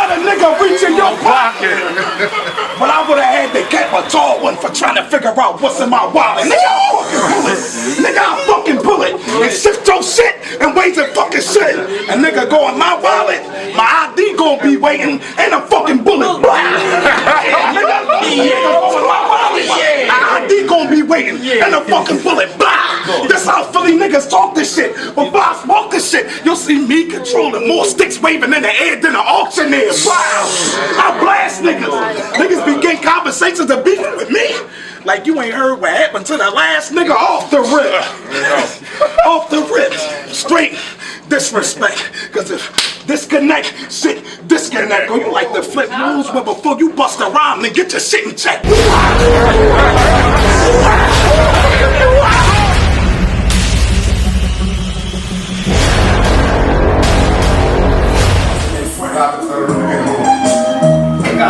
let a nigga reach in your pocket. But I would have had to get a tall one for trying to figure out what's in my wallet. Nigga, I'll fucking pull it. Nigga, I'll fucking pull it. And shift your shit and ways of fucking shit. And nigga go in my wallet, my ID gonna be waiting and a fucking bullet. Nigga, go in my wallet, my ID gonna be waiting and a fucking bullet. This how Philly niggas talk this shit. Before I smoke this shit, you'll see me controlling more sticks waving in the air than an auctioneer. I blast niggas. Niggas begin conversations of beefing with me. Like you ain't heard what happened to the last nigga off the rip. Off the rip. Straight disrespect. Cause if disconnect, shit, disconnect. Go you like to flip rules, but before you bust a rhyme, then get your shit in check.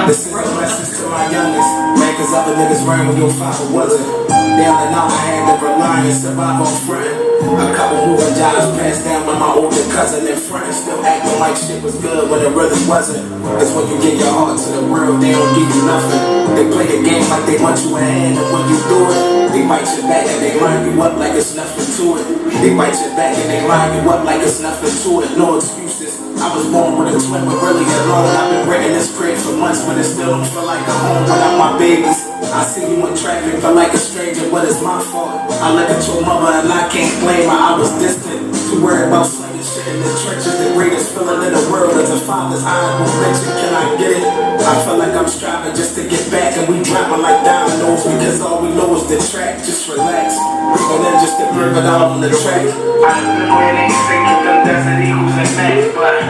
This is a message to my youngest, man, cause other niggas ran when your father wasn't. Down and out, I had the reliance, survive on front. A couple moving jobs passed down by my older cousin and friends. Still acting like shit was good when it really wasn't. It's when you give your heart to the world, they don't give you nothing. They play the game like they want you in hand, and when you do it, they bite your back and they line you up like it's nothing to it. They bite your back and they line you up like it's nothing to it. No excuses. I was born with a twin, but really alone. I've been renting this crib for months, but it still don't feel like a home without my babies. I see you in traffic, feel like a stranger, but it's my fault. I look at your mother and I can't blame her. I was distant, too worried about slinging shit in the trenches. The greatest feeling in the world is a father's honorable mention. Can I get it? I feel like I'm striving just to get back, and we dropping like dominoes because all we know is the track. Just relax, breathing in just to bring it out on the track. I've been waiting, singing them Desert Eagles and Max, but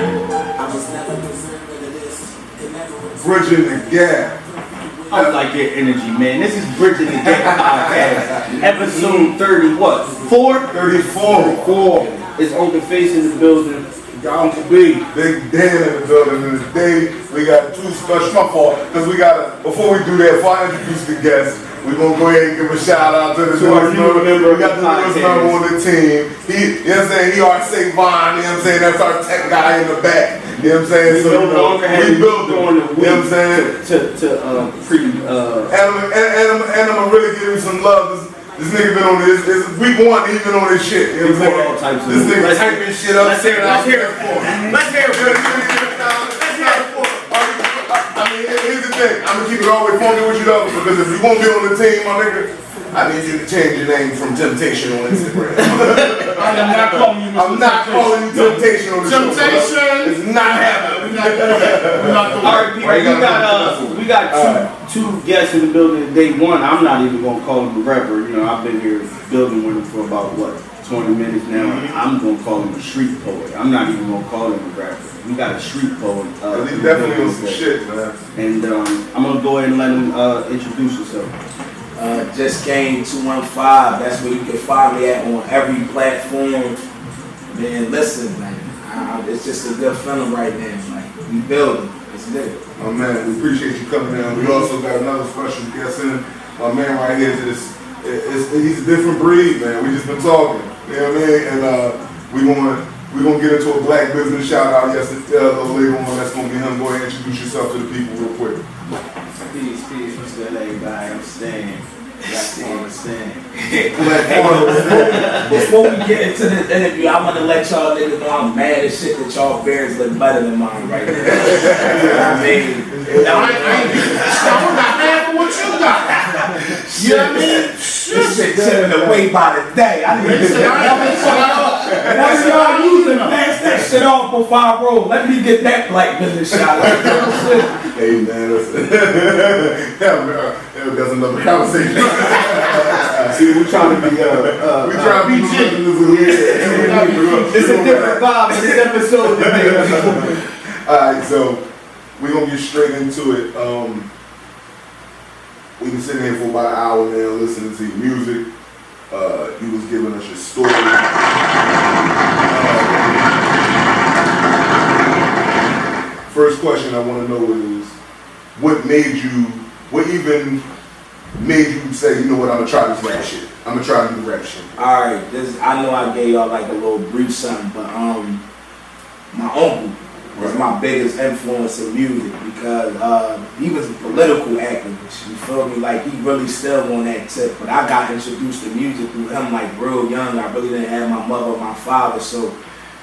I was never deserving of this. Bridging the gap. I like your energy, man. This is Bridging the Gap podcast. Episode 30, what? 4? 34. It's Uncle Face in the building. Uncle B, Big Dan in the building. And today we got two special, my fault, because we got to, before we do that, before I introduce the guests, we're going to go ahead and give a shout out to the newest member. We got the newest member on the team. He, you know what I'm saying, he our Savon, you know what I'm saying, that's our tech guy in the back. You know what I'm saying? We so, no longer have we built on the week, you know what I'm saying? And I'm going to really give him some love. This nigga been on this, week 1, he been on this shit. You know what I'm saying? This nigga typing shit up. Let's hear it for him. Let's hear it for him. I mean, here's the thing. I'm gonna keep it all the way funky with you though, because if you won't be on the team, my nigga, I need you to change your name from Temptation on Instagram. I'm not calling you I'm not calling you Temptation on the show. Temptation is not happening. Alright, people, we got two guests in the building today. One, I'm not even gonna call him a rapper. You know, I've been here building with him for about 20 minutes now. I'm gonna call him a street poet. I'm not even gonna call him a rapper. We got a street poet. He's definitely on some shit, man. And I'm gonna go ahead and let him introduce himself. Just Kane 215. That's where you can find me at on every platform. Man, listen, man, it's just a good feeling right now. Like we building, it's good. Oh man, we appreciate you coming down. We also got another special guest in. My man right here is he's a different breed, man. We just been talking, you know what I mean? And we're gonna get into a black business shout out. Yes, a little later on. That's gonna be him. Go ahead and introduce yourself to the people real quick. Peace, what's good, everybody? I'm staying. That's what I'm saying. Before we get into this interview, I want to let y'all niggas know I'm mad as shit that y'all bears look better than mine right now. You know what I mean? I'm not mad for what you got. You know what I mean? This shit chipping away by the day. I need to once y'all using pass that shit off before I roll. Let me get that black business shout out. Hey man, that's another conversation. See, we're trying to be It's a different vibe in this episode today. Alright, so we're gonna get straight into it. We've been sitting here for about an hour now listening to your music. You was giving us your story. First question I want to know is, what even made you say, you know what, I'm gonna try this rap shit. I'm gonna try to do the rap shit. Alright, I know I gave y'all like a little brief something, but my uncle, was my biggest influence in music because he was a political activist. You feel me? Like he really still on that tip. But I got introduced to music through him like real young. I really didn't have my mother or my father, so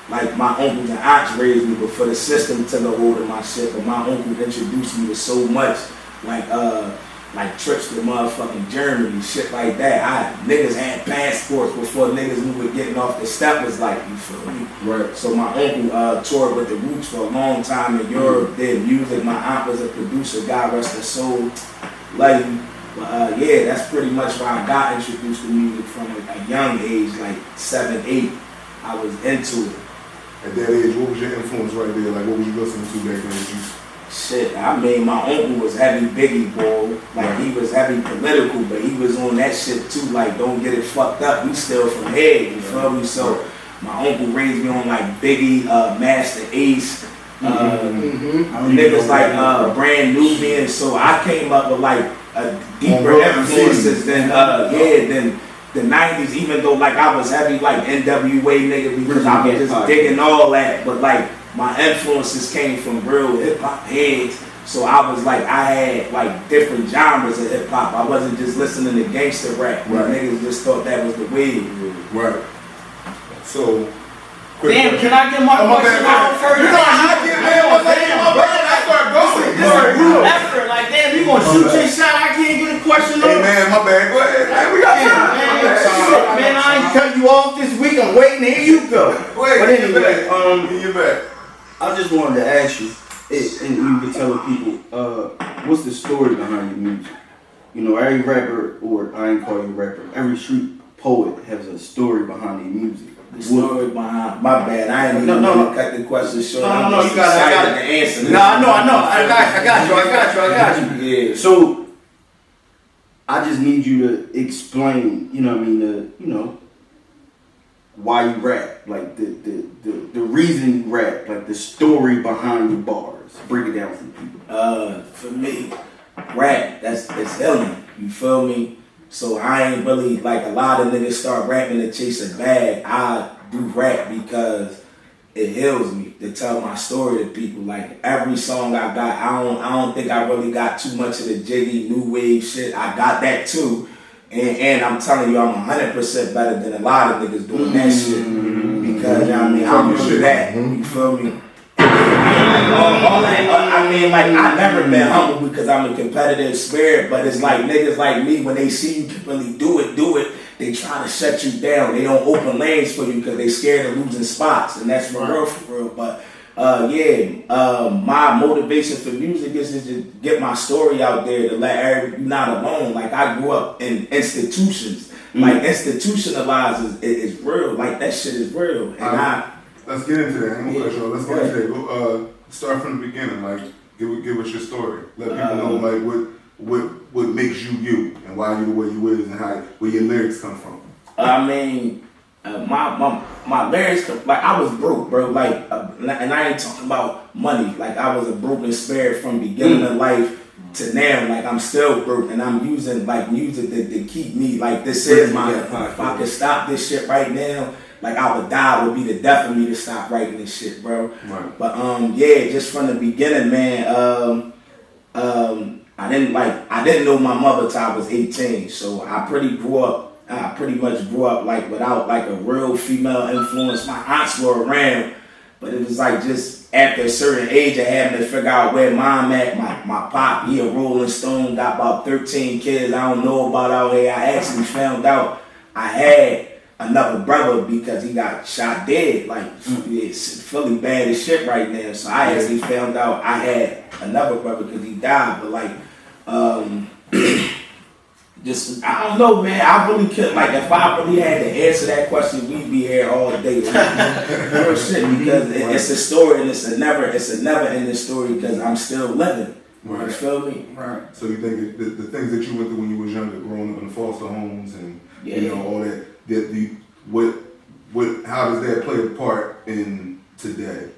like my uncles and aunts raised me. But for the system to know hold of my shit, but my uncle introduced me to so much, like trips to motherfucking Germany, shit like that. Niggas had passports before niggas knew what getting off the step was like, you feel me? Right. So my uncle toured with the Roots for a long time in Europe, did music. My aunt was a producer, God rest her soul, love you. But yeah, that's pretty much why I got introduced to music from a young age, like 7, 8. I was into it. At that age, what was your influence right there? Like, what was you listening to back then? Shit, I mean, my uncle was heavy Biggie, boy. Like, he was heavy political, but he was on that shit too. Like, don't get it fucked up. We still from here, you feel me? So, my uncle raised me on like Biggie, Master Ace, niggas like Brand Nubian. So, I came up with like deeper influences than the 90s, even though like I was heavy like NWA nigga because I was just digging all that. But like, my influences came from real hip-hop heads, so I was like, I had like different genres of hip-hop. I wasn't just listening to gangster rap. Right. Niggas just thought that was the way. Right. So, damn, can I get my question out first? You know how I get my brother, I start going. This is real effort. Like, damn, you gonna shoot your shot, I can't get a question up. Hey man, my bad, go ahead. Hey, we got time. Man, I ain't cut you off this week. I'm waiting. Here you go. But anyway, you're back. I just wanted to ask you, and you could tell the people, what's the story behind your music? You know, every rapper, or I ain't call you rapper, every street poet has a story behind their music. The story behind, my bad, I ain't even cut the question short. No, you got to answer. No, I know, I got you. Yeah. So, I just need you to explain, you know what I mean, why you rap, like the reason you rap, like the story behind your bars. Break it down for people. For me, rap, it's healing. You feel me? So I ain't really like a lot of niggas start rapping to chase a bag. I do rap because it heals me to tell my story to people. Like every song I got, I don't think I really got too much of the jiggy new wave shit. I got that too. And I'm telling you, I'm 100% better than a lot of niggas doing that shit. Because, I'm really that. You feel me? I never been humble because I'm a competitive spirit, but it's like niggas like me, when they see you really do it, they try to shut you down. They don't open lanes for you because they scared of losing spots, and that's for real. But my motivation for music is to get my story out there, to let everybody, you're not alone. Like I grew up in institutions, like institutionalized is real. Like that shit is real, and let's get into that. Let's get into that. Start from the beginning. Like give us your story. Let people know like what makes you you and why you the way you is and where your lyrics come from. My lyrics, like I was broke, bro. Like, and I ain't talking about money. Like I was a broken spirit from beginning of life to now. Like I'm still broke, and I'm using like music to keep me. Like this is my. If I could stop this shit right now, like I would die. It would be the death of me to stop writing this shit, bro. Right. But just from the beginning, man. I didn't know my mother till I was 18, so I pretty much grew up like without like a real female influence. My aunts were around, but it was like just after a certain age of having to figure out where mom at. My pop, he a Rolling Stone, got about 13 kids I don't know about out here. I actually found out I had another brother because he got shot dead. Like it's Philly bad as shit right now. So I actually found out I had another brother because he died. But like just I don't know, man. I really could like if I really had to answer that question, we'd be here all day. Real shit, because it's a story and it's a never ending story because I'm still living. Right. You feel me? Right. So you think the things that you went through when you was younger, growing up in foster homes and you know all that, how does that play a part in today?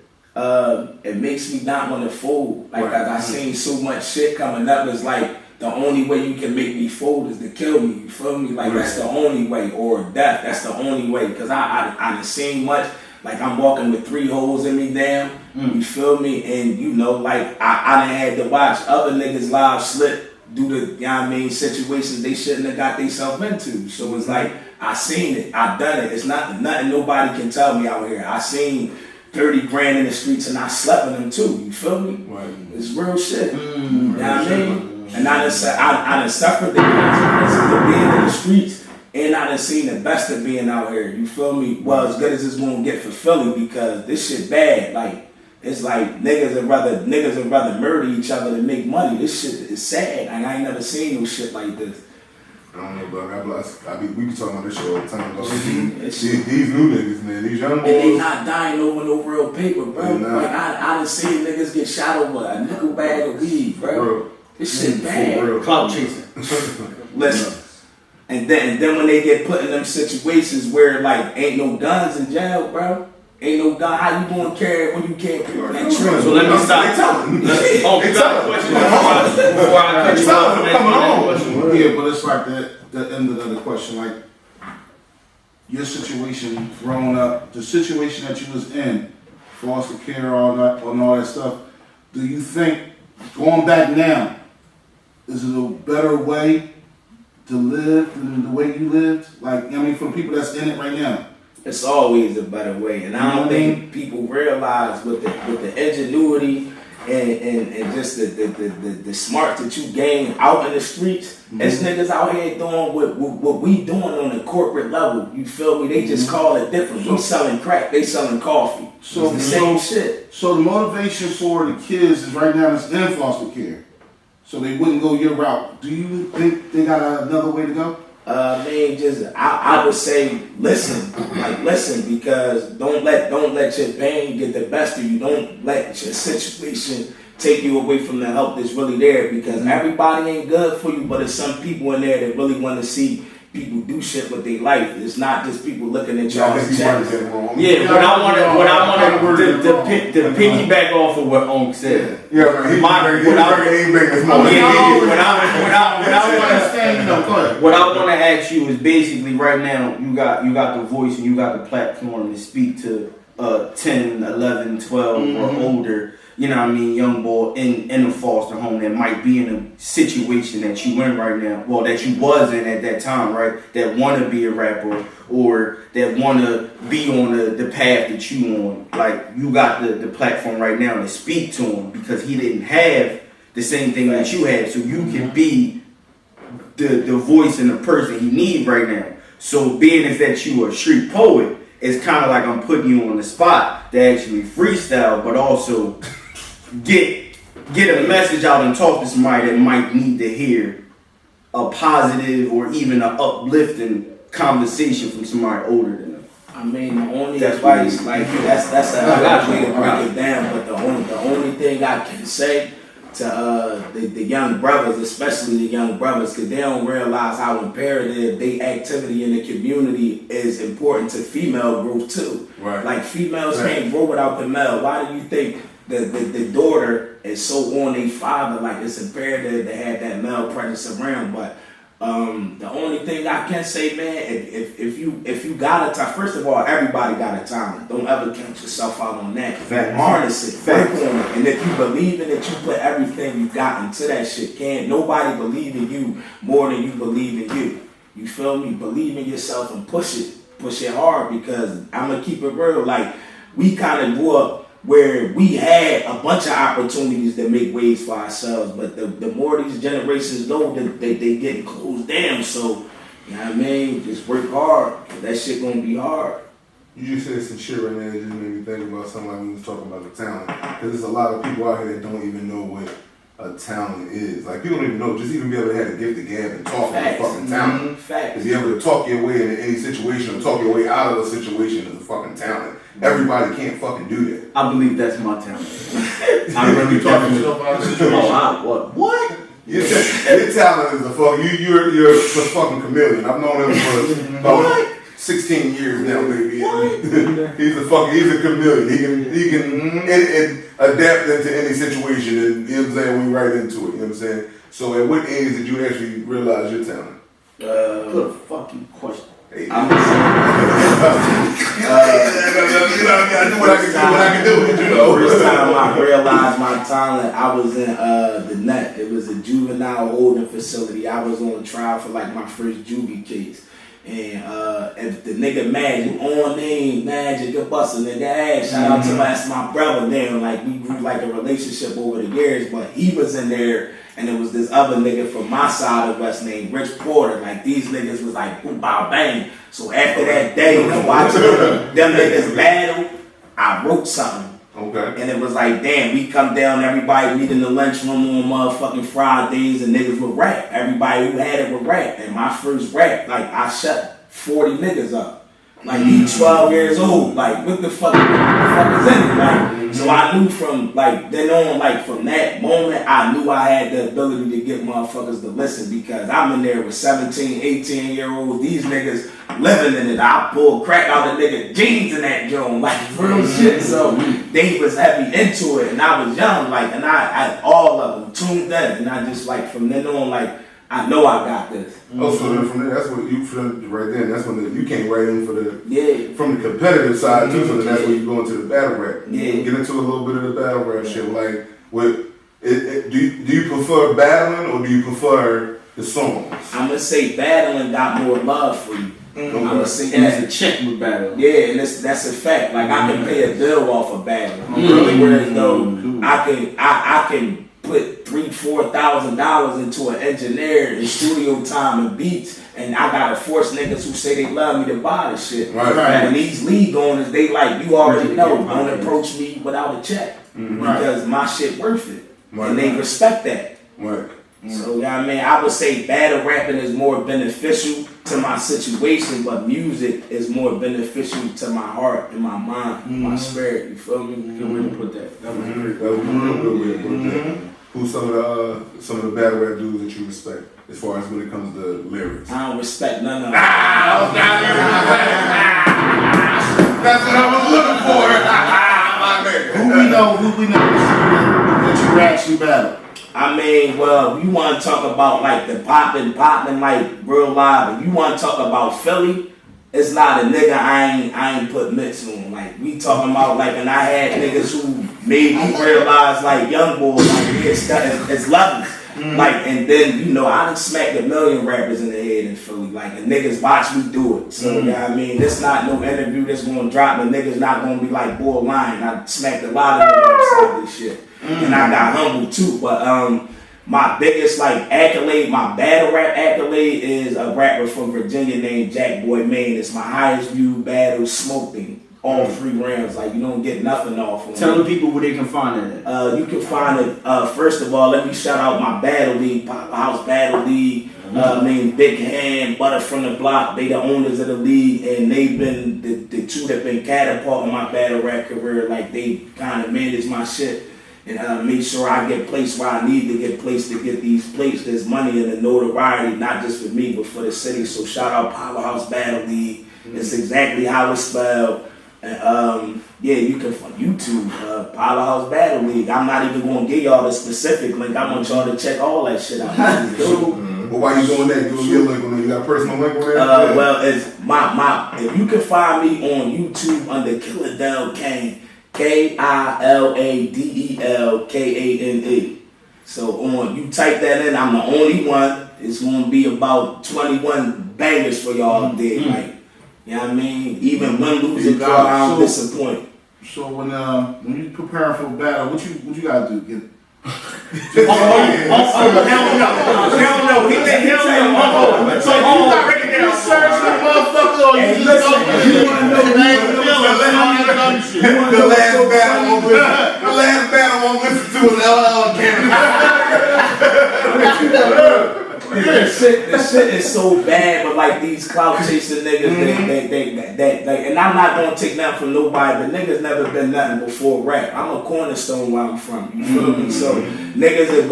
It makes me not want to fold. Like I seen so much shit coming up. It's like the only way you can make me fold is to kill me. You feel me? Like that's the only way, or death. That's the only way. Cause I done seen much. like I'm walking with 3 holes in me now. You feel me? And you know, like I done had to watch other niggas' lives slip due to, you know what I mean, situations they shouldn't have got themselves into. So it's like, I seen it, I done it. It's nothing nobody can tell me out here. I seen 30 grand in the streets and I slept in them too. You feel me? Right. It's real shit. You know what I mean? And I done suffered the consequences of being in the streets, and I done seen the best of being out here. You feel me? Well, as good as it's gonna get for Philly, because this shit bad. Like, it's like niggas would rather murder each other than make money. This shit is sad. Like, I ain't never seen no shit like this. I don't know, but God bless. We be talking about this shit all the time. These new niggas, man, these young boys. And they not dying over no real paper, bro. Like, I done seen niggas get shot over a nickel bag of weed, bro. This shit bad. Clout chasing. Listen. And then when they get put in them situations where, like, ain't no guns in jail, bro. Ain't no gun. How you gonna carry it when you can't carry that trigger? So let me stop. You got a question before I cut you off. Yeah, but it's like the end of the question. Like, your situation growing up, the situation that you was in, foster care, all that stuff. Do you think going back now, is it a better way to live than the way you lived? Like, I mean, for the people that's in it right now. It's always a better way, and I don't think people realize with the ingenuity and just the smarts that you gain out in the streets. It's niggas out here doing what we doing on the corporate level. You feel me? They just call it different. We selling crack, they selling coffee. So it's the same shit. So the motivation for the kids is right now is in foster care, so they wouldn't go your route. Do you think they got another way to go? I would say listen, because don't let your pain get the best of you. Don't let your situation take you away from the help that's really there, because everybody ain't good for you, but there's some people in there that really want to see people do shit with their life. It's not just people looking at y'all. Yeah, what I want to piggyback off of what Onk said. Yeah, man. What I want to ask you is basically right now you got the voice and you got the platform to speak to 10, 11, 12 or older, you know what I mean, young boy in a foster home that might be in a situation that you in right now, well, that you was in at that time, right? That want to be a rapper or that want to be on the path that you on. Like, you got the platform right now to speak to him because he didn't have the same thing that you had. So you can be the voice and the person he need right now. So being as that you are a street poet, it's kind of like I'm putting you on the spot to actually freestyle, but also get a message out and talk to somebody that might need to hear a positive or even an uplifting conversation from somebody older than them. I mean, the only advice, like, that's a way to break it down, but the only thing I can say to the young brothers, especially the young brothers, because they don't realize how imperative their activity in the community is important to female growth too. Right. Like, females can't grow without the male. Why do you think the daughter is so on their father? Like, it's imperative to have that male presence around. But the only thing I can say, man, if you got a talent, first of all, everybody got a talent. Don't ever count yourself out on that. Harness it, work on it, and if you believe in it, you put everything you got into that shit. Can't nobody believe in you more than you believe in you. You feel me? Believe in yourself and push it hard, because I'm gonna keep it real. Like, we kind of grew up where we had a bunch of opportunities to make ways for ourselves, but the more these generations go, they getting closed down. So, you know what I mean? Just work hard, 'cause that shit gonna be hard. You just said some shit right now that just made me think about something like we was talking about the talent. Because there's a lot of people out here that don't even know what a talent is. Like, people don't even know, just even be able to have the gift of gab and talk is a fucking talent. Facts. To be able to talk your way into any situation or talk your way out of a situation is a fucking talent. Everybody can't fucking do that. I believe that's my talent. I really talking yourself out of the situation. What? Your talent is you're a fucking chameleon. I've known him for about 16 years now, baby. He's a chameleon. He can adapt into any situation, and you know what I'm saying, we right into it, you know what I'm saying? So at what age did you actually realize your talent? Good fucking question. Hey. I do what I can do. You know. First time I realized my talent, I was in the net. It was a juvenile holding facility. I was on trial for like my first juvie case. And if the nigga Magic, on name Magic, a bustin' nigga ass, shout out to that's my brother. Then like we grew like a relationship over the years, but he was in there, and it was this other nigga from my side of West named Rich Porter. Like these niggas was like boom, bow, bang. So after that day, watching them niggas battle, I wrote something. Okay. And it was like, damn, we come down, everybody meet in the lunchroom on motherfucking Fridays, and niggas would rap. Everybody who had it would rap. And my first rap, like, I shut 40 niggas up. Like, he's 12 years old. Like, what the fuck is in it? Like, so I knew from, like, then on, like, from that moment, I knew I had the ability to get motherfuckers to listen, because I'm in there with 17, 18-year-olds. These niggas living in it. I pulled crack out of nigga jeans in that joint, like, real shit. So they was heavy into it, and I was young, like, and I all of them tuned in, and I just, like, from then on, like, I know I got this. Oh, so then from there, that's what you feel right then. That's when you came right in for Yeah. from the competitive side too. So then that's when you go into the battle rap. Yeah. Get into a little bit of the battle rap shit. Like, do you prefer battling or do you prefer the songs? I'm gonna say battling got more love for you. I'm gonna say And that. it's a check with battle. Yeah, and that's a fact. Like I can pay a bill off of battling. Really, whereas though I can put $3,000-$4,000 into an engineer and studio time and beats, and I gotta force niggas who say they love me to buy the shit. Right. When these league owners, they like, you already know, don't approach me without a check because my shit worth it, and they respect that. Right. So I mean, I would say battle rapping is more beneficial to my situation, but music is more beneficial to my heart and my mind, my spirit. You feel me? Good way to put that. That was great. That was a real good way to put that. Who's some of the battle rap dudes that you respect as far as when it comes to lyrics? I don't respect none of them. That's what I was looking for. Who we know that you actually battle? I mean, well, you want to talk about like the poppin' like real live. If you want to talk about Philly, it's not a nigga I ain't put mix on. Like we talking about like, and I had niggas who made me realize like young boys like it's levels. Like, and then you know I done smacked a million rappers in the head in Philly. Like, and niggas watch me do it. So you know what I mean, it's not no interview that's gonna drop, and niggas not gonna be like, boy, lying. I smacked a lot of niggas outside this shit. And I got humble too, but my biggest like accolade, my battle rap accolade is a rapper from Virginia named Jack Boy Maine. It's my highest viewed battle smoking all 3 rounds. Like you don't get nothing off. Tell the people where they can find it at. You can find it. First of all, let me shout out my battle league, Pop House Battle League. Named Big Hand, Butter from the Block. They the owners of the league, and they've been the two that been catapulting my battle rap career. Like they kind of manage my shit. And make sure I get placed where I need to get placed to get these plates. There's money in the notoriety, not just for me, but for the city. So shout out Powerhouse Battle League. It's exactly how it's spelled. And yeah, you can find YouTube, Powerhouse Battle League. I'm not even going to give y'all the specific link. I want y'all to check all that shit out. But while you doing that, give me your link on there. You got a personal link on there? Well, it's my. If you can find me on YouTube under Kiladel Kane. KILADEL So you type that in, I'm the only one. It's gonna be about 21 bangers for y'all there. Like, you know what I mean? Even win, lose, or draw, I don't disappoint. So when you preparing for a battle, what you gotta do? Get Hell no. He let him know. So you got ready to research the motherfucker or you just you want to know The last battle won't listen to is LL Cannon. The shit is so bad, but like these clout chasing niggas, they and I'm not gonna take nothing from nobody, but niggas never been nothing before rap. I'm a cornerstone where I'm from. You feel me? So niggas that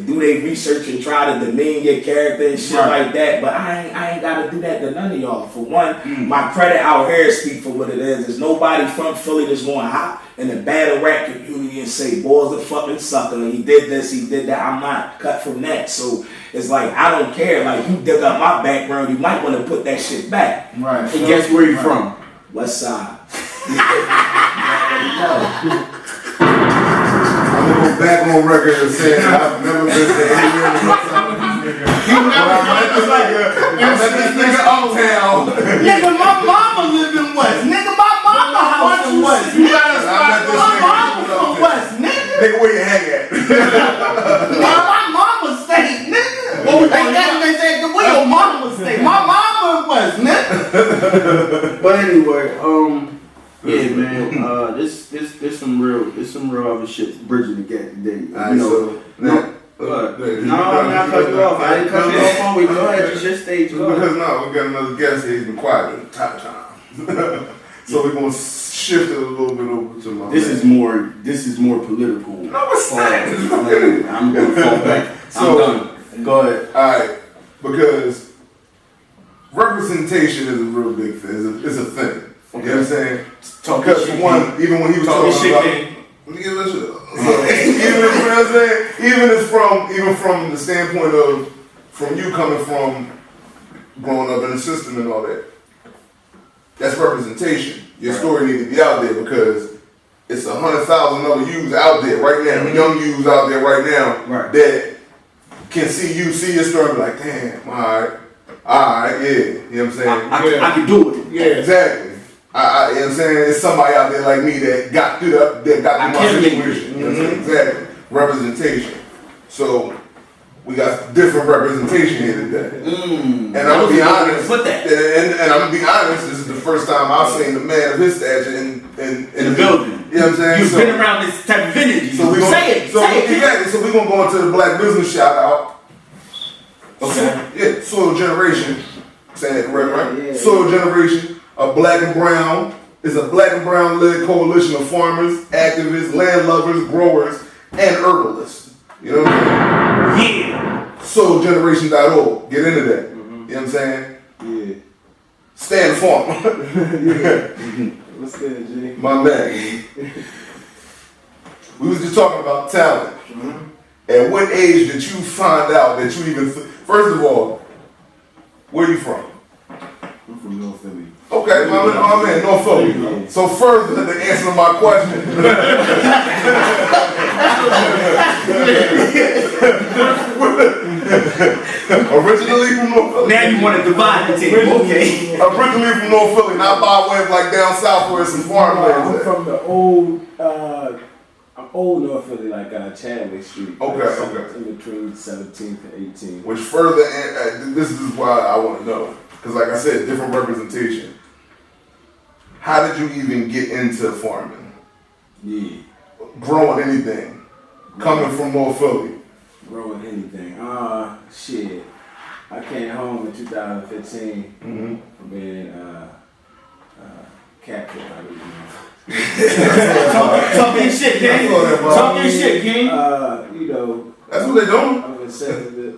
do their research and try to demean your character and shit like that. But I ain't gotta do that to none of y'all. For one, my credit out here speak for what it is. There's nobody from Philly that's going hot in the battle rap community and say, boy's a fucking sucker. He did this, he did that. I'm not cut from that. So it's like, I don't care. Like, you dig up my background, you might want to put that shit back. right. And guess where you from? West Side. I'm gonna go back on record and say I've never been to anywhere in my time. I met this nigga uptown. Nigga, my mama live in West. Nigga, my mama house in West. You gotta start my mama from West, nigga. Nigga, where you hang at? My mama stay, nigga. What we think that they say, where your mama stay? My mama in West, nigga. But anyway, yeah, man. This some real other shit bridging the gap today. You know. No, I'm not cutting you off. I didn't cut you off on me. Go ahead, it's your stage. Go ahead. Because no, we got another guest here. He's been quiet the entire time. So we're gonna shift it a little bit over to my. This is more political. No, it's not. I'm gonna fall back. I'm done. Go ahead. All right, because representation is a real big thing. It's a thing. You know what I'm saying? Because for one, even when he was talking about. Let me get this shit up. So, even you know what I'm saying? Even from the standpoint of from you coming from growing up in the system and all that. That's representation. Your story needs to be out there because it's 100,000 other youths out there right now, young youths out there right now that can see your story and be like, damn, alright, yeah. You know what I'm saying? I can do it. Yeah, exactly. You know what I'm saying? It's somebody out there like me that got through my situation. You know what I'm saying? Exactly. Representation. So we got different representation here today. And I'm gonna be honest. And I'm gonna be honest, this is the first time I've seen a man of his stature in the building. You know what I'm saying? You've been around this type of energy. So we say it. So we're gonna go into the Black Business shout out. Okay. Yeah, Soil Generation. Saying it correct, right? Yeah. Soil Generation. A black and brown is a black and brown led coalition of farmers, activists, land lovers, growers, and herbalists. You know what I'm saying? Yeah. Soulgeneration.org. Get into that. You know what I'm saying? Yeah. Stand farm. What's good, G? My man. We was just talking about talent. At what age did you find out that you even... First of all, where you from? I'm from North Philly. Okay, my man, North Philly. Yeah. So further to answer my question. Originally from North Philly. Now you want to divide the team. Okay. Originally from North Philly, not by way of like down south where some farmland. I'm from the old North Philly, like Chadwick Street. Okay. In between 17th and 18th. Which further, this is why I want to know. Because like I said, different representation. How did you even get into farming? Yeah. Growing anything. Coming from North Philly. Growing anything. Shit. I came home in 2015 from being captured. Talking shit, Kane. Talking shit, Kane. You know. That's what they doing.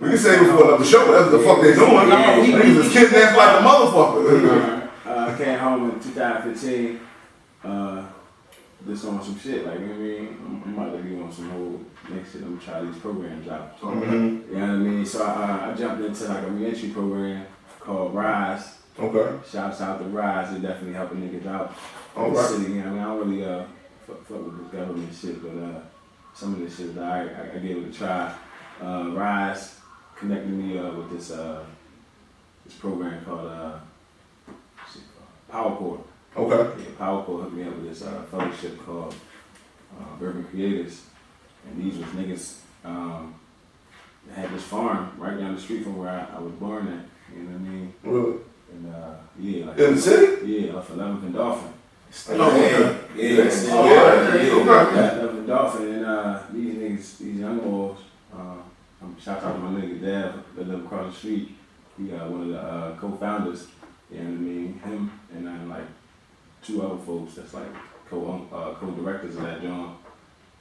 We can say before another show, that's the fuck they doing. Niggas was kidnapped like a motherfucker. I came home in 2015, just on some shit, like, you know what I mean? I'm about to be on some whole next shit, I'm gonna try these programs out. You know what I mean? So I jumped into like a re-entry program called Rise. Okay. Shouts out to Rise, they definitely helping niggas out in the city. You know what I mean? I don't really fuck with this government shit, but some of this shit that I gave it a try. Rise connected me with this program called Power Core. Okay. Yeah, Power Core hooked me up with this fellowship called Urban Creators, and these was niggas that had this farm right down the street from where I was born at. You know what I mean? Really? And yeah, like in the city? Yeah, off 11th and Dolphin. Yeah. 11th and Dolphin, and these niggas, these young boys. Shout out to my nigga Dad that live across the street. He one of the co-founders. You know what I mean? Him and like two other folks that's like co-directors of that joint.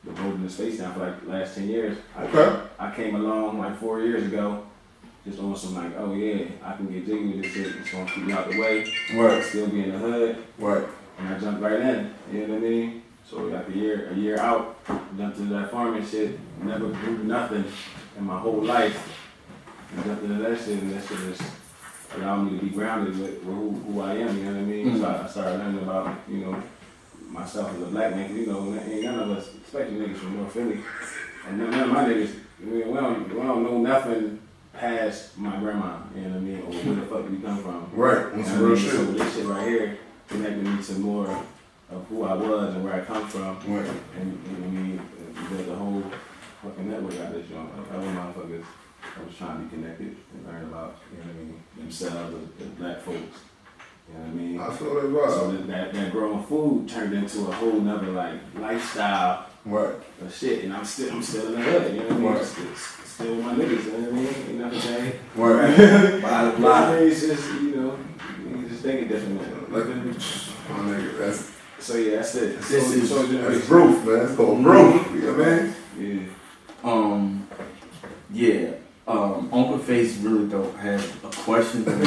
Been holding the space down for like the last 10 years. I came along like 4 years ago, just on some like, oh yeah, I can get jiggy with this shit. It's gonna keep me out the way. Right. Still be in the hood. Right. And I jumped right in. You know what I mean? So like a year out, jumped into that farming shit. Never grew nothing in my whole life. And jumped into that shit, and that shit just allowed me to be grounded with who I am. You know what I mean? So I started learning about myself as a black man, you know, ain't none of us, especially niggas from North Philly, and none of my niggas, we don't know nothing past my grandma, you know what I mean, or where the fuck did we come from. Right, You that's know what I real mean? shit. So this shit right here connected me to more of who I was and where I come from, Right. and you know what I mean, built a whole fucking network out of this joint. Like, other motherfuckers I was trying to be connected and learn about, you know what I mean, themselves, the black folks. You know what I mean? I feel that vibe. So that growing food turned into a whole nother like lifestyle Right. of shit, and I'm still in the hood. You know what I mean? Right. Still with my niggas. You know what I mean? Ain't nothing changed. Right. You know what I mean? It's just you just think it different. Like, my nigga, that's So yeah, that's it. that's growth, man. It's called growth. You know what I mean? Yeah. Yeah. Uncle Face really don't have a question for me.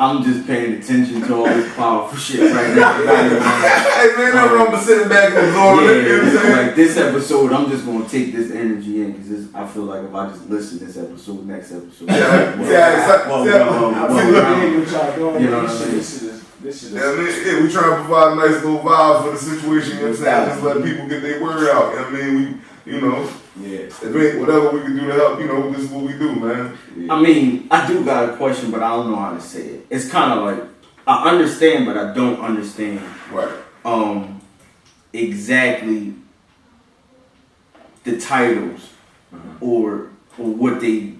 I'm just paying attention to all this powerful shit right now. Hey man, no wrong but sitting back and absorbing it. You know what I'm saying? Like this episode, I'm just gonna take this energy in because I feel like if I just listen to this episode, next episode, you know what I mean? This is. Yeah, I mean, yeah, we try to provide a nice little vibe for the situation, you know what I'm saying? Just let people get their word out. You know what I mean? Whatever we can do to help, you know, this is what we do, man. I mean, I do got a question, but I don't know how to say it. It's kind of like, I understand, but I don't understand. Right. Exactly the titles or what they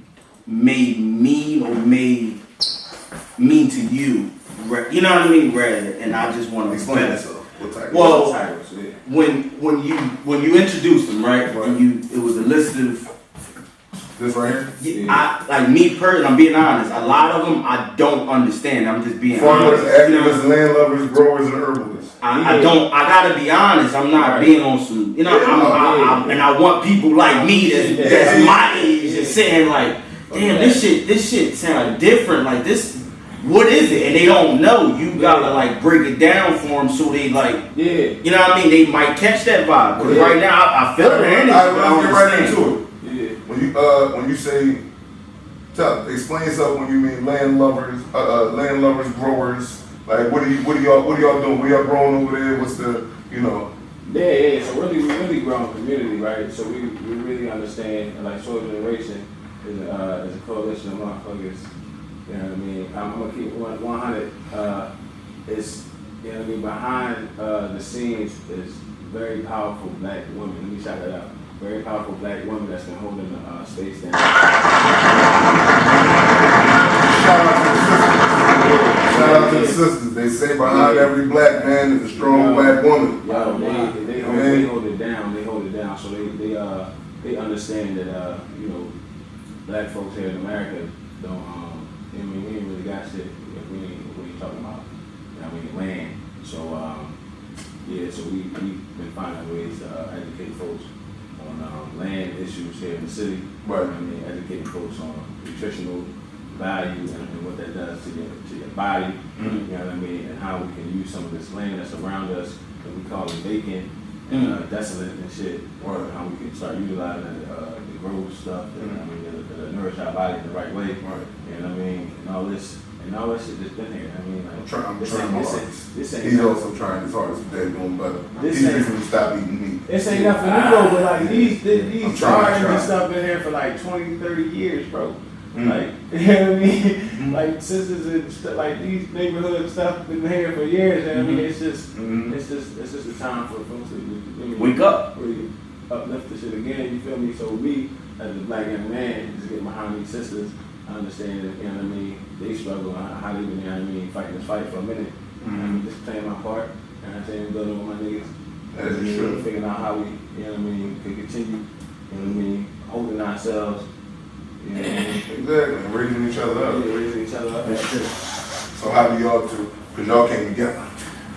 may mean or may mean to you. You know what I mean? Rather, and I just want to Explain yourself. What type? Well, titles, yeah. when you introduced them, right? And it was a list of. This right here? I like me personally. I'm being honest. A lot of them I don't understand. I'm just being Farmers, honest. activists, landlubbers, growers, and herbalists. I don't. I gotta be honest. I'm not being on some. You know. And I want people like me that's my age and saying like, damn, this shit sound different. Like this. What is it? And they don't know. You gotta like break it down for them so they like, you know what I mean? They might catch that vibe. Cause right now I feel the energy. Let's get right into it. When you say, explain yourself when you mean landlubbers, growers. Like what are y'all doing? What y'all growing over there? What's the, you know? Yeah. So we really growing community, right? So we really understand, and like Soul Generation is a coalition of motherfuckers. You know what I mean? I'm gonna keep 100. It's, you know what I mean, behind the scenes is very powerful black women. Let me shout that out. Very powerful black women that's been holding the space down. Shout out to the sisters. They say behind every black man is a strong black woman. They hold it down. They hold it down. So they understand that you know, black folks here in America don't. I mean, we ain't really got shit. We ain't talking about. You know, I mean, land. So so we've been finding ways to educate folks on land issues here in the city. Right. I mean, educating folks on nutritional value and what that does to your body. You know what I mean, and how we can use some of this land that's around us that we call it vacant and desolate and shit. Right. And how we can start utilizing it, to grow stuff that I mean that nourish our body the right way. Right. You know what I mean? And all that shit that's been here. I mean, like, I'm trying my hardest. This ain't He's also trying his hardest today, doing better. This He's ain't- going to stop eating meat. This ain't nothing new though, but like these I'm trying. gardens and stuff been here for like 20, 30 years, bro. Like, you know what I mean? Like sisters and stuff, like these neighborhood stuff been here for years. And I mean, it's just a time for folks to Wake up. really uplift the shit again. You feel me? So me as a black young man, just get behind these sisters. I understand that, you know what I mean, they struggle, how they been, you know what I mean, fighting this fight for a minute. I'm just playing my part, and I'm saying, building with my niggas. As you should. Figuring out how we, you know what I mean, can continue, you know what I mean, holding ourselves, you know what I mean. Exactly. And raising each other up. Yeah, raising each other up. So how do y'all two, because y'all came together.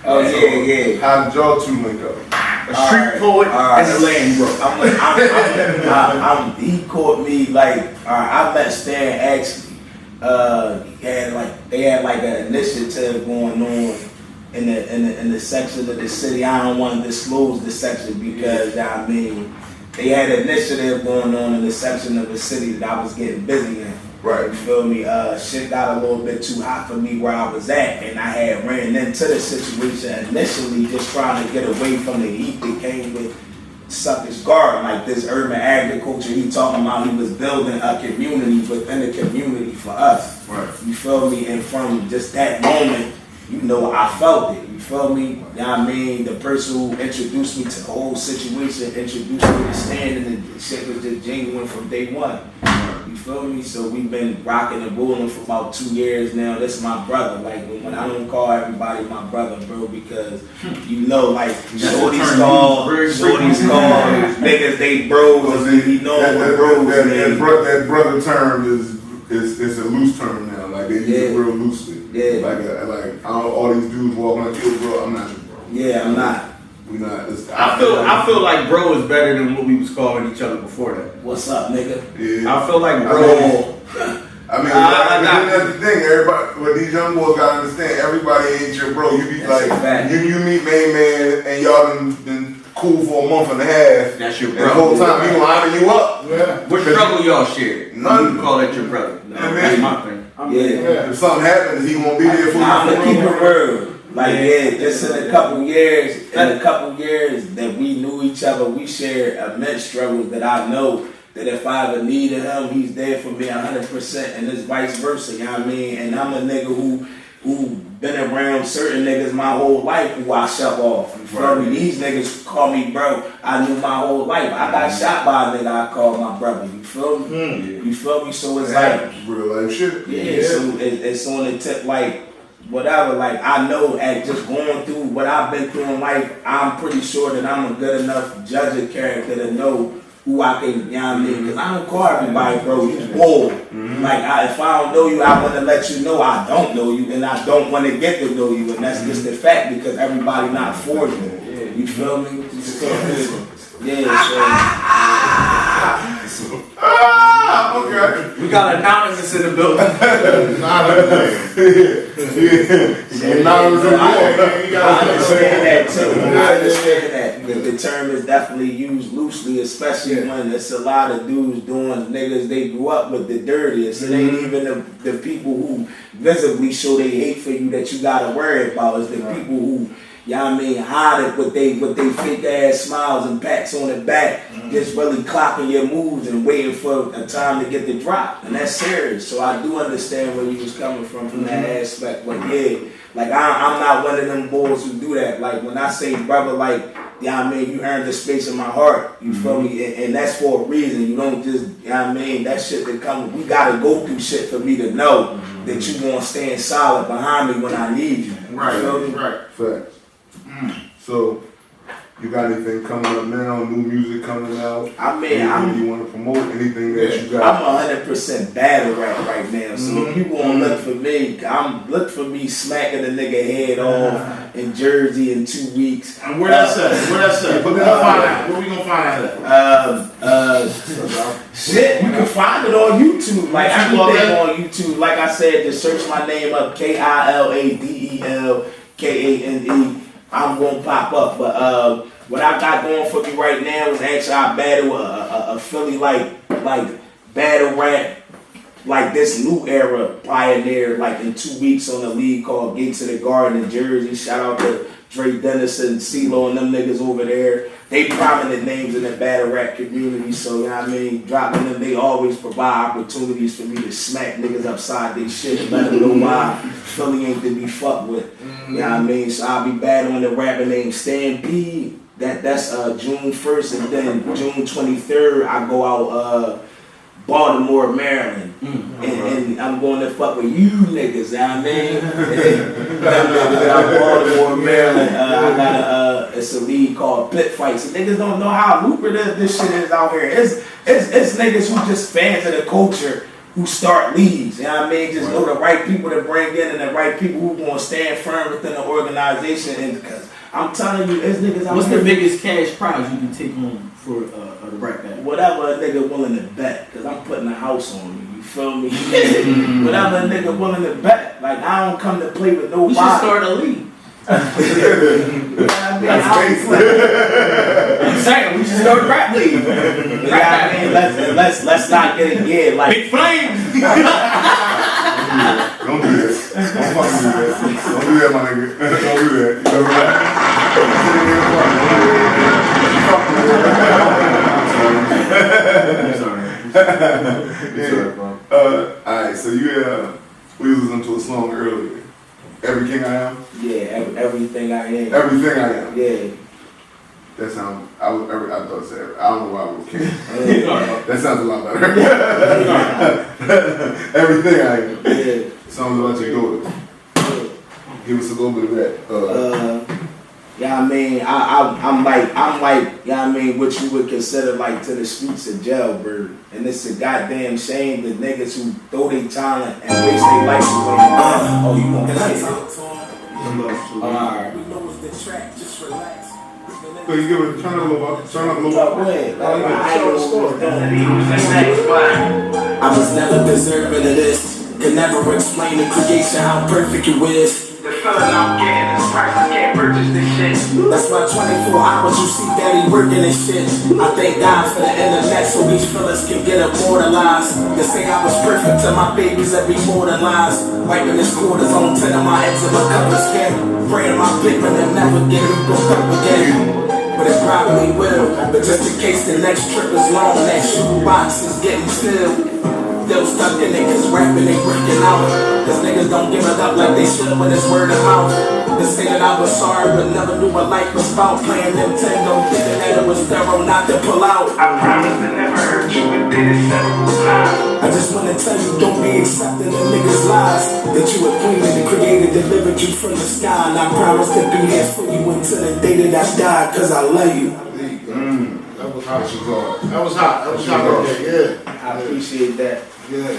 Oh, yeah. How did y'all two link up? A street poet and a land bro. He caught me like, I met Stan actually. They had like an initiative going on in the section of the city. I don't want to disclose the section because I mean they had an initiative going on in the section of the city that I was getting busy in. Right. You feel me? Shit got a little bit too hot for me where I was at, and I had ran into the situation initially just trying to get away from the heat that came with Sucker's Garden, like this urban agriculture. He talking about he was building a community within a community for us. Right. You feel me? And from just that moment, you know, I felt it. You feel me? You know what I mean? The person who introduced me to the whole situation, introduced me to Stan, and the shit was just genuine from day one. You feel me? So we've been rocking and rolling for about 2 years now. This is my brother. Like, when I don't call everybody my brother, bro, because you know, like, shorty's called, niggas, they bros, and we know what bros that brother term is a loose term now. Like, they use it real loosely. Yeah. Like I don't know, all these dudes walking like, yo, bro, I'm not your bro. Yeah, I'm not. We not. I feel like bro is better than what we was calling each other before that. What's up, nigga? Yeah. I feel like bro. That's the thing. Everybody, what these young boys gotta understand, everybody ain't your bro. You be That's like, you meet main man, and y'all been cool for a month and a half. That's your and bro. the whole time he gonna line you up. Yeah. What struggle y'all share? None. You call that your brother. No, Yeah, that's man. my thing. If something happens, he won't be there for you. I'm gonna keep it real. Like, just in a couple years, that we knew each other, we shared immense struggles that I know that if I ever needed him, he's there for me 100%, and it's vice versa, you know what I mean? And I'm a nigga who been around certain niggas my whole life who I shove off. You feel me? These niggas call me bro. I knew my whole life. I got shot by a nigga I called my brother. You feel me? You feel me? So it's like real life shit. yeah. So it's on the tip, like whatever. Like I know at just going through what I've been through in life, I'm pretty sure that I'm a good enough judge of character to know who I can, you know what I mean? Because I don't call everybody bro, you whoa. Like, if I don't know you, I want to let you know I don't know you, and I don't want to get to know you, and that's just the fact, because everybody not for you. You feel me? Okay. We got anonymous in the building. I understand that too. I understand that. The term is definitely used loosely, especially when it's a lot of dudes doing niggas they grew up with the dirtiest. It ain't even the people who visibly show they hate for you that you gotta worry about. It's the people who, you know what I mean, hide it with they fake ass smiles and pats on the back, just really clocking your moves and waiting for a time to get the drop. And that's serious. So I do understand where you was coming from that aspect. But yeah, like I'm not one of them boys who do that. Like when I say brother, like, you know what I mean, you earned the space in my heart. You feel me? And that's for a reason. You don't just, you know what I mean, that shit that comes, we gotta go through shit for me to know that you gonna stand solid behind me when I need you. Right, You feel me? right. Facts. So, you got anything coming up now? New music coming out? I mean, anything you want to promote? Anything that you got? I'm 100% battle rap right now. So if you gonna look for me, look for me smacking a nigga head off in Jersey in 2 weeks. And where that's at? Where that's at? Where we gonna find out? Where we gonna find out at? Shit, you can find it on YouTube. Like everything on YouTube. Like I said, just search my name up, Kiladel, Kane. I'm gonna pop up. But what I got going for me right now is actually I battle a Philly like battle rap, like this new era pioneer, like in 2 weeks on a league called Gates of the Garden in Jersey. Shout out to Dre Dennison, CeeLo, and them niggas over there. They prominent names in the battle rap community, so you know what I mean, dropping them, they always provide opportunities for me to smack niggas upside their shit and let them know why Philly ain't to be fucked with. You know what I mean? So I'll be battling the rapper named Stampede. That's June 1st, and then June 23rd I go out Baltimore, Maryland. And I'm going to fuck with you niggas, you know what I mean? Out Baltimore, Maryland, I got it's a league called Pit Fights. And niggas don't know how lucrative this shit is out here. It's niggas who just fans of the culture who start leagues, you know what I mean? Just know the right people to bring in and the right people who gonna stand firm within the organization. And because I'm telling you, there's niggas out What's here. the biggest cash prize you can take home for the rap battle? Whatever a nigga willing to bet, because I'm putting a house on you. You feel me? Whatever a nigga willing to bet. Like, I don't come to play with nobody. We should start a league. You know what I mean? saying, we just go to rap league. Let's not get it. Yeah, like Big Flames. Don't do that. Don't fucking do that. Don't do that, my nigga. Don't do that. You know what? Alright, so we was listening to a song earlier. Everything I Am? yeah, everything I am. Everything I Am. Yeah. That sounds, I thought it said, I don't know why I wrote Kane. That sounds a lot better. Everything I Am. Yeah. Songs about your daughter. Give us a little bit of that. Yeah, I mean, I'm like, yeah, I mean, what you would consider like to the streets of jailbird. And it's a goddamn shame that niggas who throw their talent and waste their life away. Oh, you want to say it? Alright. So you give it, turn up a little bit. Turn up a little Go ahead. bit. I was never deserving of this. Can never explain the creation, how perfect it is. The feeling I'm getting is priceless, can't purchase this shit. That's why 24 hours you see daddy working and shit. I thank God for the internet so these fellas can get immortalized. They say I was perfect to my babies every immortalized. Wiping his quarters on 10 of my ex of a cover skin. Praying my pigment and never get it broke up again. But it probably will. But just in case the next trip is long, that shoebox is getting filled. Still stuck in niggas rapping, they working out. Cause niggas don't give it up like they should when it's word of mouth. They say that I was sorry but never knew what life was about. Playing Nintendo, thinking that it was thorough not to pull out. I promise to never hurt you, but did it several times. I just wanna tell you, don't be accepting the niggas' lies. That you a queen and the creator delivered you from the sky. And I promise to be here for you until the day that I die. Cause I love you. That was hot. That was hot. That was hot. Yeah. I appreciate that. Yeah.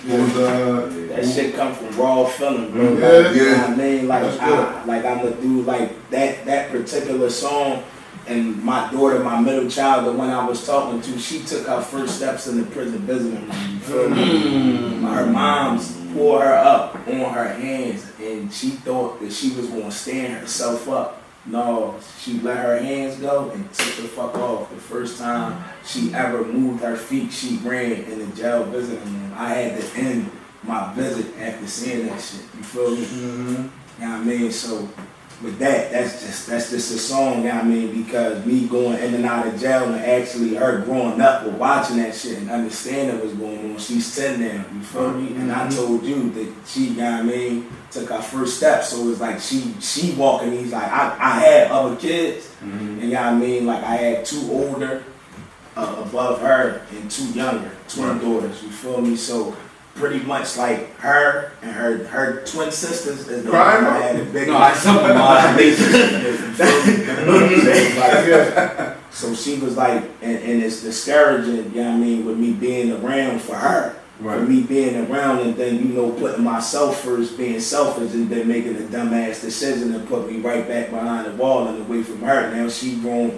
That shit come from raw feeling, bro. Yeah, Like, you know what I mean? Like, That's good. I'm a dude, like, that particular song, and my daughter, my middle child, the one I was talking to, she took her first steps in the prison visiting room, you feel me? Her mom's pulled her up on her hands, and she thought that she was going to stand herself up. No, she let her hands go and took the fuck off. The first time she ever moved her feet, she ran in the jail visiting room. I had to end my visit after seeing that shit. You feel me? You know what I mean? So with that's just a song, you know what I mean? Because me going in and out of jail and actually her growing up with watching that shit and understanding what's going on, she's 10 now, you feel me? And I told you that she, you know what I mean, took her first step. So it's like she walking, he's like, I had other kids, and you know what I mean? Like I had 2 older above her and 2 younger, twin daughters, you feel me? So pretty much like her and her twin sisters is the one I had the biggest. No, I something So she was like, and it's discouraging, you know what I mean, with me being around for her. Right. For me being around and then, you know, putting myself first, being selfish and then making a dumbass decision and put me right back behind the wall and away from her. Now she growing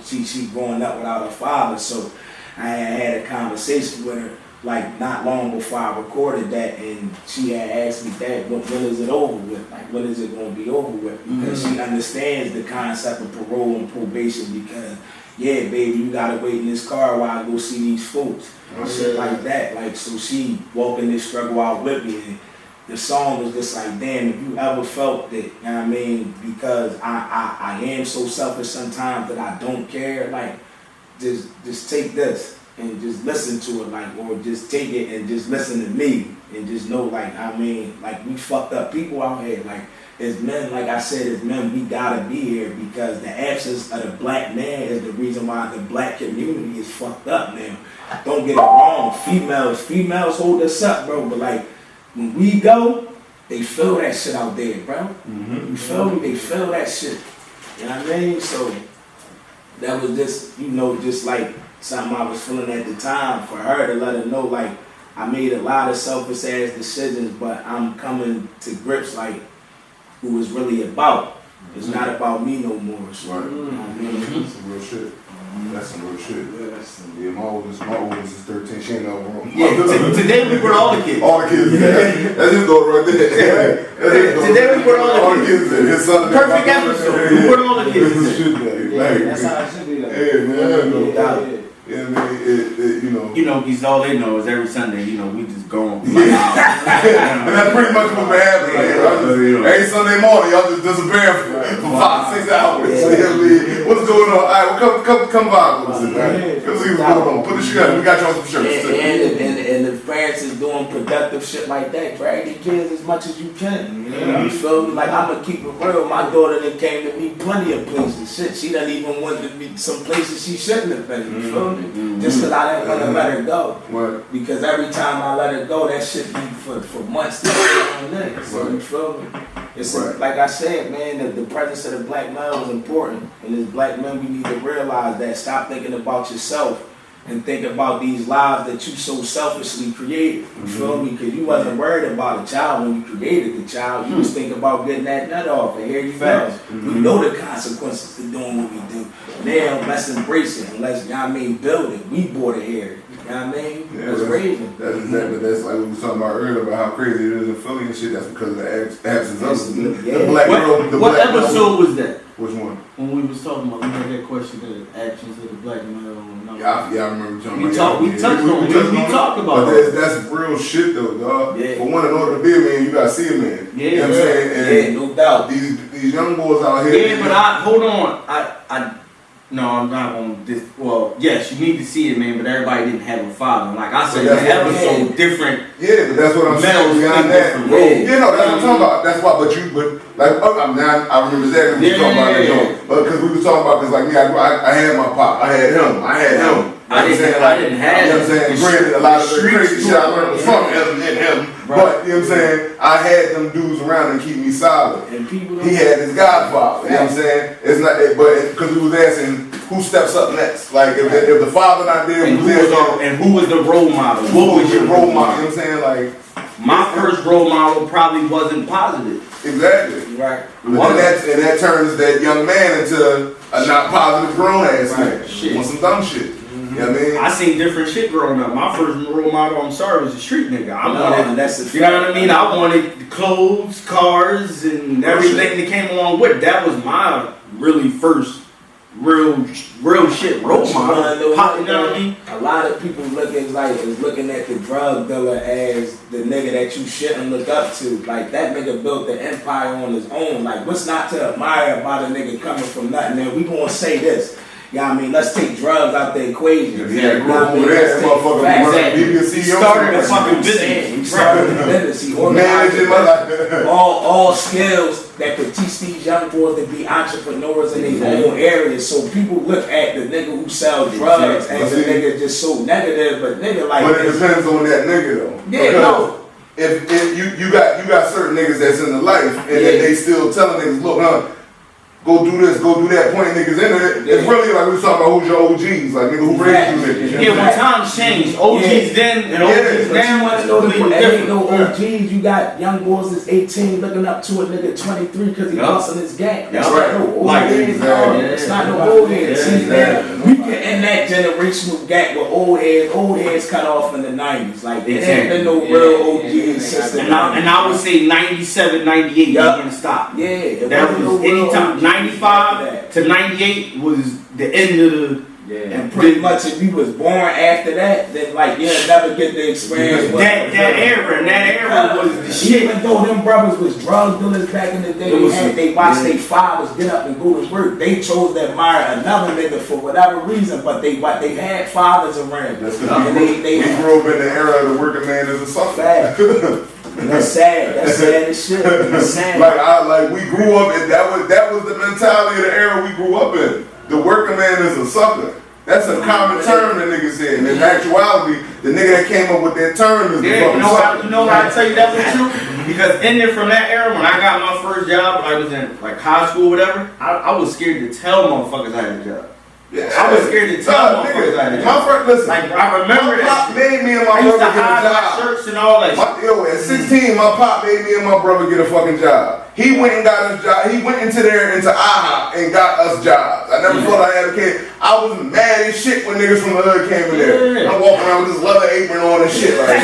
up without her father, so I had a conversation with her like not long before I recorded that, and she had asked me that, when is it over with? Like, when is it going to be over with? Because she understands the concept of parole and probation because, yeah, baby, you got to wait in this car while I go see these folks. Shit like that. Like, so she walking this struggle out with me, and the song was just like, damn, if you ever felt that, you know what I mean, because I am so selfish sometimes that I don't care, like, just take this and just listen to it, like, or just take it and just listen to me and just know, like, I mean, like, we fucked up people out here, like, as men, like I said, as men, we gotta be here because the absence of the black man is the reason why the black community is fucked up now. Don't get it wrong, females hold us up, bro, but like, when we go, they feel that shit out there, bro. You feel me? They feel that shit. You know what I mean? So, that was just, you know, just like something I was feeling at the time for her to let her know, like, I made a lot of selfish ass decisions, but I'm coming to grips, like, who it's really about. It's not about me no more. So, Right. you know what I mean? That's some real shit. That's some real shit. Yeah, my oldest is 13. She ain't no room. Yeah, today we brought all the kids. All the kids. That's his daughter right there. Today we brought all the kids. His son. Perfect episode. We brought all the kids. Shit, Yeah, that's how it should be. Like, Yeah, man. No doubt. Yeah, man, You know, because all they know is every Sunday, you know, we just go on. and that's pretty much what been happening. Every Sunday morning, y'all just disappear for 5-6 hours. Yeah. So, what's going on? All right, well, come vibe with us, man. Come see what's going on. Put the shit up. We got y'all some shirts. And if parents is doing productive shit like that, drag your kids as much as you can. You feel me? Like, I'm gonna keep it real. My daughter that came to me plenty of places. Shit, she doesn't even want to be some places she shouldn't have been. You feel me? Just because I didn't want to let her go. What? Because every time I let her go, that shit be for months to on next. So you feel me? It's like I said, man, the presence of the black man was important. And as black men, we need to realize that. Stop thinking about yourself and think about these lives that you so selfishly created. You feel me? Because you wasn't worried about a child when you created the child. You was thinking about getting that nut off. And here you go. We know the consequences to doing what we do. Now, let's embrace it. And let's, build it. We bought it here. You know what I mean? Yeah, That's crazy. That's exactly, that's like we were talking about earlier about how crazy it is in Philly and shit. That's because of the absence of the black girl. What episode was that? Which one? When we was talking about, we had that question, the actions of the black male. Yeah, I remember talking We about talked about but that's real shit though, dog. Yeah. For one, in order to be a man, you gotta see a man. Yeah. You know what I'm saying? And no doubt. These young boys out here. Yeah, but hold on. No, I'm not on this. Well, yes, you need to see it, man, but everybody didn't have a father. Like I said, the episode different. Yeah, but that's what I'm saying. Beyond that, that's what I'm talking about. That's why. I remember that we was talking about that joint. But because we was talking about, because like me, I had my pop, I had him. I didn't have. You know what I'm saying? Granted, a lot of the crazy shit I learned was from him. But, you know what I'm saying? I had them dudes around and keep me solid. And people he had his godfather, you know what I'm saying? It's not, but because we was asking who steps up next. Like, if the father not there, and who was the role model? What was your role model? You know what I'm saying? Like, my first role model probably wasn't positive. Exactly. Right. And that turns that young man into a not positive grown ass nigga. Shit. Want some dumb shit. You know what I mean? I seen different shit growing up. My first role model, I'm sorry, was a street nigga. That's you know what I mean? I wanted clothes, cars, and everything that came along with it. That was my really first real shit role model. You know what I mean? A lot of people looking at the drug dealer as the nigga that you shouldn't look up to. Like, that nigga built the empire on his own. Like, what's not to admire about a nigga coming from nothing? And we gonna say this. You know what I mean? Let's take drugs out the equation. Yeah, he started a fucking business. He started a business. He organized all skills that could teach these young boys to be entrepreneurs in their own areas. So people look at the nigga who sells drugs as a nigga just so negative, but nigga like. But it depends on that nigga though. Yeah, no. If you got certain niggas that's in the life and then they still telling niggas, look, go do this, go do that, pointing niggas in it. It's really like we was talking about who's your OGs, like nigga who raised you niggas. Yeah, when times change, OGs then and OGs now. Ain't no OGs. You got young boys that's 18 looking up to a nigga 23 because he busting his gang. That's right. No old heads. It's not no old heads. See, man, we get in that generational gap with old heads. Old heads cut off in the 90s. Like, there ain't been no real OGs since the 90s. And I would say 97, 98, you didn't stop. Yeah. That was anytime. 95 to 98 was the end of the. And pretty much if you was born after that, then like you'll never get the experience. That era was the shit. Even though them brothers was drug dealers back in the day, they watched their fathers get up and go to work. They chose to admire another nigga for whatever reason, but they had fathers around. That's because we grew up in the era of the working man as a sucker. That's sad. That's sad as shit. That's sad. Like we grew up in that was the mentality of the era we grew up in. The working man is a sucker. That's a common term that niggas said. And in actuality, the nigga that came up with that term is the fucking sucker. You know how I tell you that was true? Because in there from that era, when I got my first job, I was in like high school, whatever. I was scared to tell motherfuckers I had a job. Yeah. I was scared to tell motherfuckers I had a job. My first, listen, like I remember my pop made me and my I used brother to get a hide my job. shirts and all that shit. At 16, my pop made me and my brother get a fucking job. He went and got us job. He went into IHOP and got us jobs. I never thought I had a kid. I was mad as shit when niggas from the hood came in there. I'm walking around with this leather apron on and shit. Like,